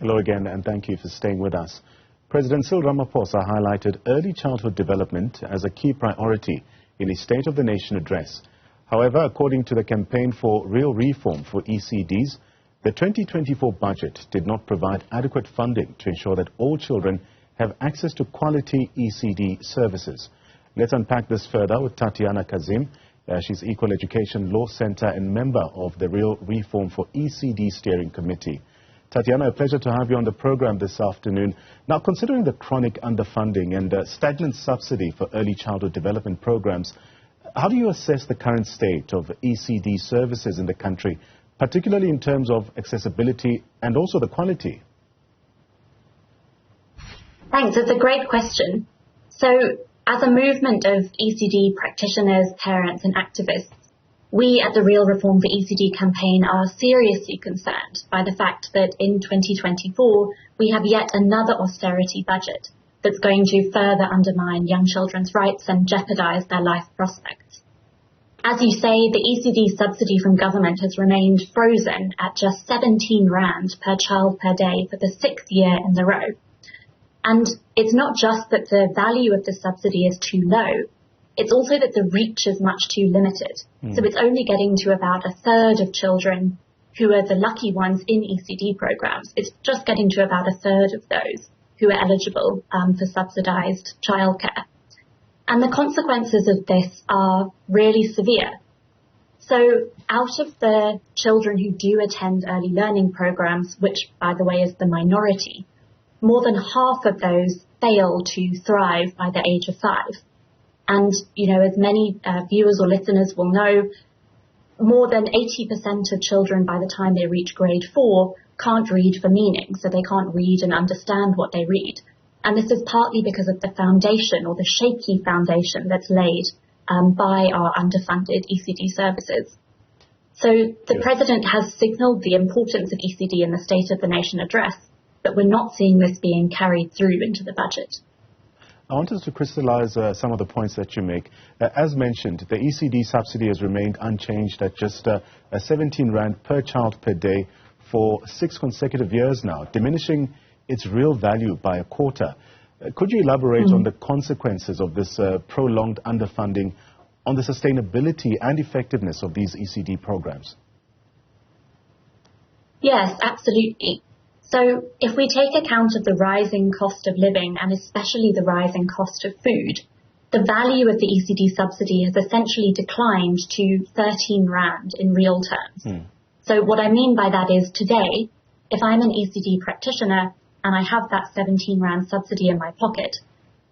Hello again, and thank you for staying with us. President Cyril Ramaphosa highlighted early childhood development as a key priority in his State of the Nation address. However, according to the Campaign for Real Reform for ECDs, the 2024 budget did not provide adequate funding to ensure that all children have access to quality ECD services. Let's unpack this further with Tatiana Kazim. She's Equal Education Law Center and member of the Real Reform for ECD Steering Committee. Tatiana, a pleasure to have you on the program this afternoon. Now, considering the chronic underfunding and stagnant subsidy for early childhood development programs, how do you assess the current state of ECD services in the country, particularly in terms of accessibility and also the quality? Thanks. It's a great question. So, as a movement of ECD practitioners, parents and activists, we at the Real Reform for ECD campaign are seriously concerned by the fact that in 2024 we have yet another austerity budget that's going to further undermine young children's rights and jeopardise their life prospects. As you say, the ECD subsidy from government has remained frozen at just 17 rand per child per day for the 6th year in a row. And it's not just that the value of the subsidy is too low, it's also that the reach is much too limited. So it's only getting to about a third of children who are the lucky ones in ECD programs. It's just getting to about a third of those who are eligible for subsidised childcare. And the consequences of this are really severe. So out of the children who do attend early learning programs, which, by the way, is the minority, more than half of those fail to thrive by the age of 5. And, as many viewers or listeners will know, more than 80% of children by the time they reach grade 4 can't read for meaning, so they can't read and understand what they read. And this is partly because of the foundation or the shaky foundation that's laid by our underfunded ECD services. So the President has signalled the importance of ECD in the State of the Nation address, but we're not seeing this being carried through into the budget. I want us to crystallize some of the points that you make. As mentioned, the ECD subsidy has remained unchanged at just 17 rand per child per day for 6 consecutive years now, diminishing its real value by a quarter. Could you elaborate on the consequences of this prolonged underfunding on the sustainability and effectiveness of these ECD programs? Yes, absolutely. So if we take account of the rising cost of living and especially the rising cost of food, the value of the ECD subsidy has essentially declined to 13 rand in real terms. So what I mean by that is today, if I'm an ECD practitioner and I have that 17 rand subsidy in my pocket,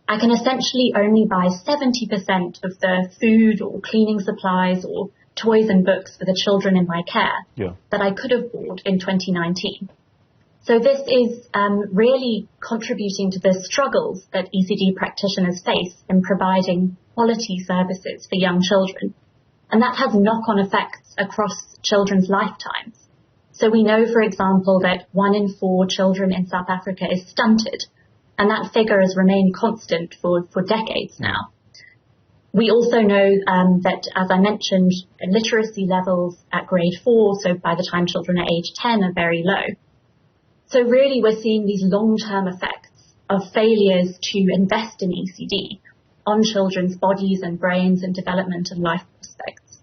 I can essentially only buy 70% of the food or cleaning supplies or toys and books for the children in my care that I could have bought in 2019. So this is really contributing to the struggles that ECD practitioners face in providing quality services for young children. And that has knock-on effects across children's lifetimes. So we know, for example, that 1 in 4 children in South Africa is stunted, and that figure has remained constant for decades now. We also know that, as I mentioned, literacy levels at grade 4, so by the time children are age 10, are very low. So really we're seeing these long-term effects of failures to invest in ECD on children's bodies and brains and development and life prospects.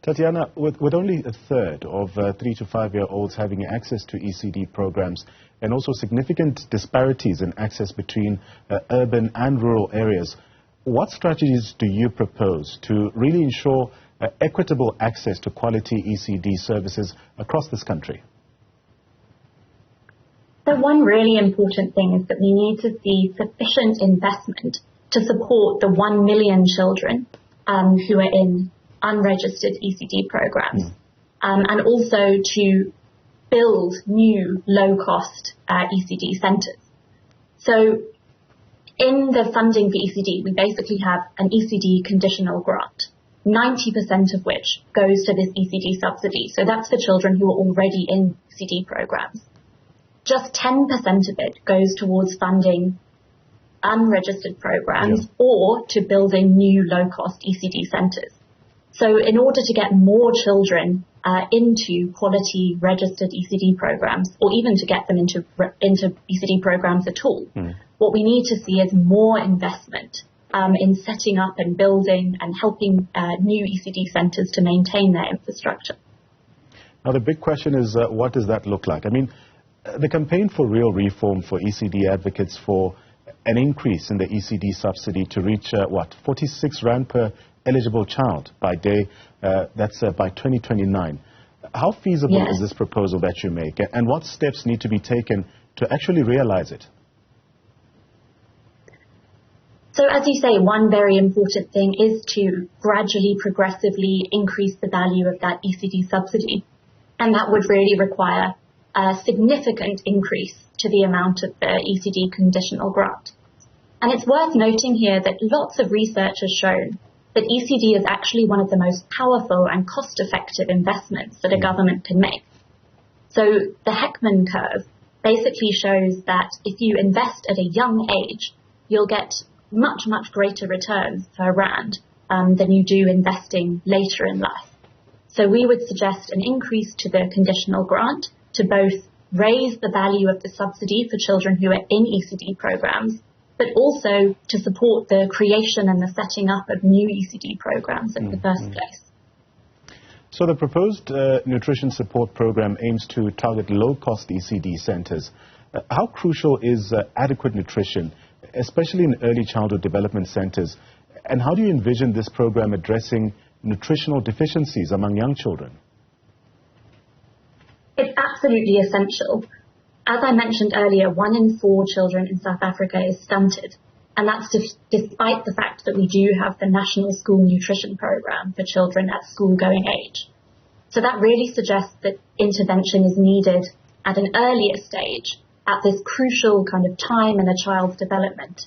Tatiana, with only a third of 3 to 5-year-olds having access to ECD programs and also significant disparities in access between urban and rural areas, what strategies do you propose to really ensure equitable access to quality ECD services across this country? The one really important thing is that we need to see sufficient investment to support the 1 million children who are in unregistered ECD programs, and also to build new low-cost ECD centres. So in the funding for ECD, we basically have an ECD conditional grant, 90% of which goes to this ECD subsidy. So that's for children who are already in ECD programs. Just 10% of it goes towards funding unregistered programs or to building new low-cost ECD centres. So in order to get more children into quality registered ECD programs, or even to get them into ECD programs at all. What we need to see is more investment in setting up and building and helping new ECD centres to maintain their infrastructure. Now, the big question is, what does that look like? I mean, the campaign for real reform for ECD advocates for an increase in the ECD subsidy to reach, 46 Rand per eligible child by day, that's by 2029. How feasible is this proposal that you make, and what steps need to be taken to actually realize it? So as you say, one very important thing is to gradually, progressively increase the value of that ECD subsidy. And that would really require a significant increase to the amount of the ECD conditional grant. And it's worth noting here that lots of research has shown that ECD is actually one of the most powerful and cost-effective investments that a government can make. So the Heckman curve basically shows that if you invest at a young age, you'll get much, much greater returns per rand than you do investing later in life. So we would suggest an increase to the conditional grant to both raise the value of the subsidy for children who are in ECD programs, but also to support the creation and the setting up of new ECD programs in the first place. So the proposed nutrition support program aims to target low-cost ECD centers. How crucial is adequate nutrition, especially in early childhood development centers? And how do you envision this program addressing nutritional deficiencies among young children? It's absolutely essential. As I mentioned earlier, 1 in 4 children in South Africa is stunted. And that's despite the fact that we do have the National School Nutrition Program for children at school-going age. So that really suggests that intervention is needed at an earlier stage, at this crucial kind of time in a child's development,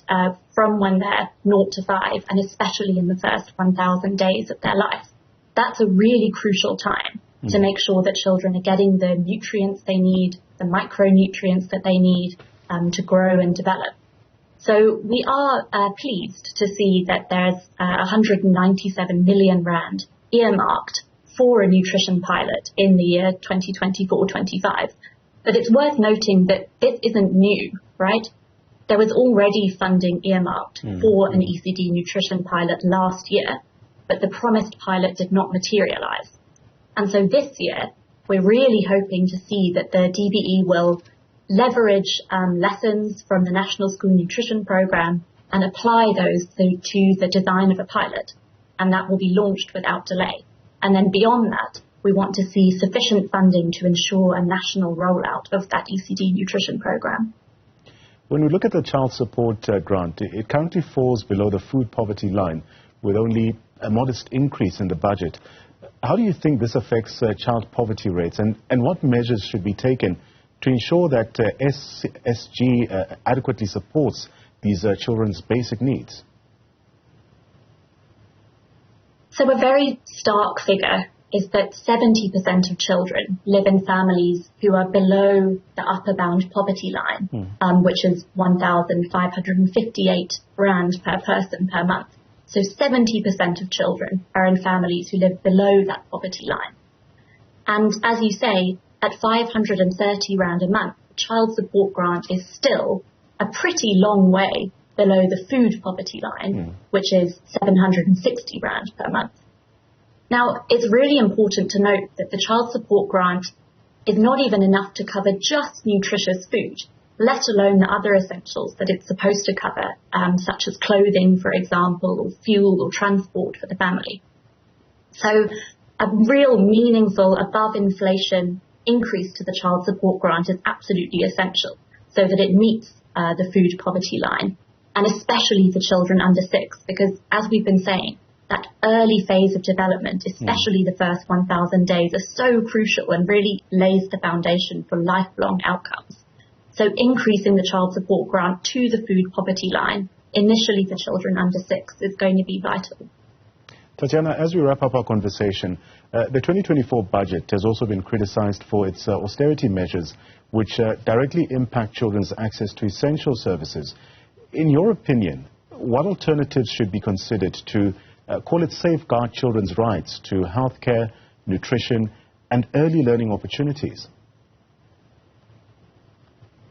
from when they're 0 to 5, and especially in the first 1,000 days of their life. That's a really crucial time to make sure that children are getting the nutrients they need, the micronutrients that they need to grow and develop. So we are pleased to see that there's 197 million rand earmarked for a nutrition pilot in the year 2024-25. But it's worth noting that this isn't new, right? There was already funding earmarked for an ECD nutrition pilot last year, but the promised pilot did not materialize. And so this year, we're really hoping to see that the DBE will leverage lessons from the National School Nutrition Program and apply those to the design of a pilot. And that will be launched without delay. And then beyond that, we want to see sufficient funding to ensure a national rollout of that ECD nutrition program. When we look at the child support grant, it currently falls below the food poverty line with only a modest increase in the budget. How do you think this affects child poverty rates, and what measures should be taken to ensure that SG adequately supports these children's basic needs? So a very stark figure is that 70% of children live in families who are below the upper bound poverty line, which is 1,558 rand per person per month. So 70% of children are in families who live below that poverty line. And as you say, at 530 rand a month, the child support grant is still a pretty long way below the food poverty line, which is 760 rand per month. Now, it's really important to note that the child support grant is not even enough to cover just nutritious food, let alone the other essentials that it's supposed to cover, such as clothing, for example, or fuel or transport for the family. So a real meaningful above-inflation increase to the child support grant is absolutely essential so that it meets the food poverty line, and especially for children under 6, because as we've been saying, that early phase of development, especially the first 1,000 days, are so crucial and really lays the foundation for lifelong outcomes. So increasing the child support grant to the food poverty line, initially for children under 6, is going to be vital. Tatiana, as we wrap up our conversation, the 2024 budget has also been criticized for its austerity measures, which directly impact children's access to essential services. In your opinion, what alternatives should be considered to call it safeguard children's rights to healthcare, nutrition, and early learning opportunities?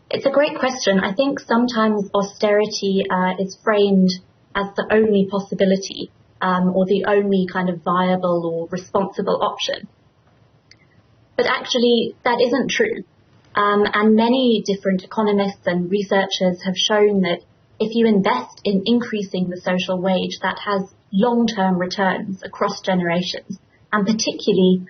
It's a great question. I think sometimes austerity is framed as the only possibility or the only kind of viable or responsible option. But actually, that isn't true. And many different economists and researchers have shown that if you invest in increasing the social wage, that has long-term returns across generations. And particularly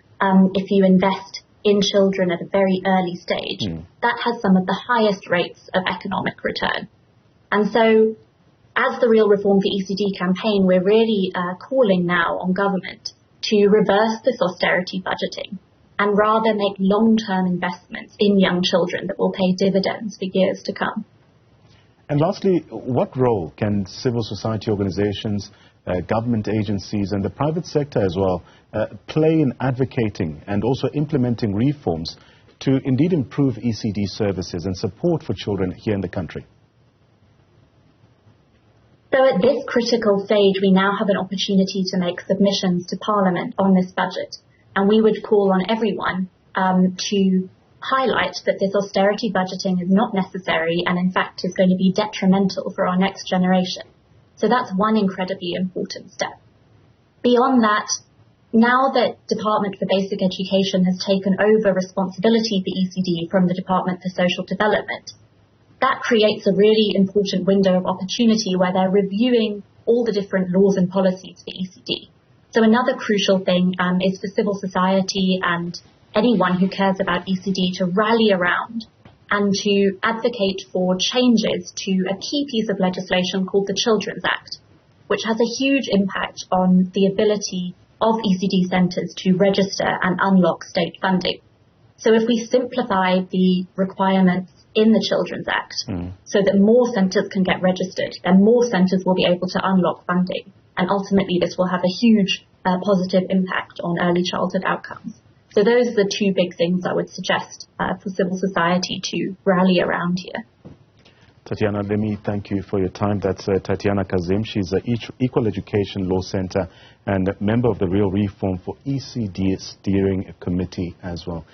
if you invest in children at a very early stage, that has some of the highest rates of economic return. And so, as the Real Reform for ECD campaign, we're really calling now on government to reverse this austerity budgeting and rather make long-term investments in young children that will pay dividends for years to come. And lastly, what role can civil society organizations, government agencies and the private sector as well play in advocating and also implementing reforms to indeed improve ECD services and support for children here in the country? So at this critical stage, we now have an opportunity to make submissions to Parliament on this budget. And we would call on everyone to highlight that this austerity budgeting is not necessary and in fact is going to be detrimental for our next generation. So that's one incredibly important step. Beyond that, now that Department for Basic Education has taken over responsibility for ECD from the Department for Social Development, that creates a really important window of opportunity where they're reviewing all the different laws and policies for ECD. So another crucial thing is for civil society and anyone who cares about ECD to rally around and to advocate for changes to a key piece of legislation called the Children's Act, which has a huge impact on the ability of ECD centres to register and unlock state funding. So if we simplify the requirements in the Children's Act so that more centres can get registered, then more centres will be able to unlock funding. And ultimately, this will have a huge positive impact on early childhood outcomes. So those are the two big things I would suggest for civil society to rally around here. Tatiana, let me thank you for your time. That's Tatiana Kazim. She's an Equal Education Law Centre and member of the Real Reform for ECD Steering Committee as well.